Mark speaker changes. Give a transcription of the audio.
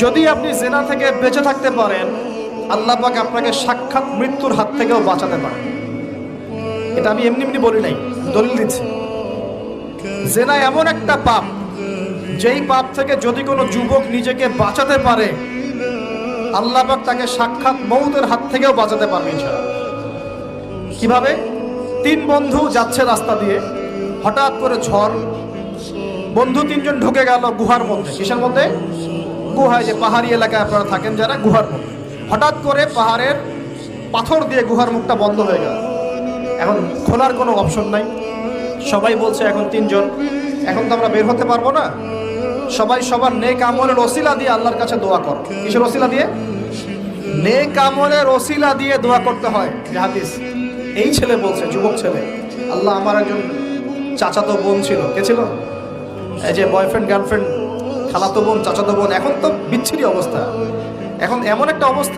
Speaker 1: যদি আপনি জিনা থেকে বেঁচে থাকতে পারেন, আল্লাহ পাক আপনাকে সাক্ষাৎ মৃত্যুর হাত থেকেও বাঁচাতে পারেন। এটা আমি এমনি এমনি বলি নাই, দলিল দিচ্ছি। জিনা এমন একটা পাপ, যেই পাপ থেকে যদি কোনো যুবক নিজেকে বাঁচাতে পারে, আল্লাহ পাক তাকে সাক্ষাৎ মৌতের হাত থেকেও বাঁচাতে পারবে ইনশাআল্লাহ। কিভাবে? 3 বন্ধু যাচ্ছে রাস্তা দিয়ে, হঠাৎ করে ঝড়, বন্ধু 3 জন ঢুকে গেল গুহার মধ্যে। কিসের মধ্যে? গুহায়, যে পাহাড়ি এলাকায় আপনারা থাকেন যারা, গুহার মধ্যে। হঠাৎ করে পাহাড়ের পাথর দিয়ে গুহার মুখটা বন্ধ হয়ে গেল। এখন খোলার কোনো অপশন নাই। সবাই বলছে এখন 3 জন, এখন তো আমরা বের হতে পারবো না। সবাই সবার নেক আমলের ওসিলা দিয়ে আল্লাহর কাছে দোয়া করো। কিসের ওসিলা দিয়ে? নেক আমলের ওসিলা দিয়ে দোয়া করতে হয়। যে হাদিস, এই ছেলে বলছে, যুবক ছেলে, আল্লাহ, আমার একজন চাচাতো বোন ছিল। কে ছিল? এই যে বয়ফ্রেন্ড গার্লফ্রেন্ড, খালাতো বোন, চাচাতো বোন, এখন তো বিচ্ছিরি অবস্থা। এখন এমন একটা অবস্থা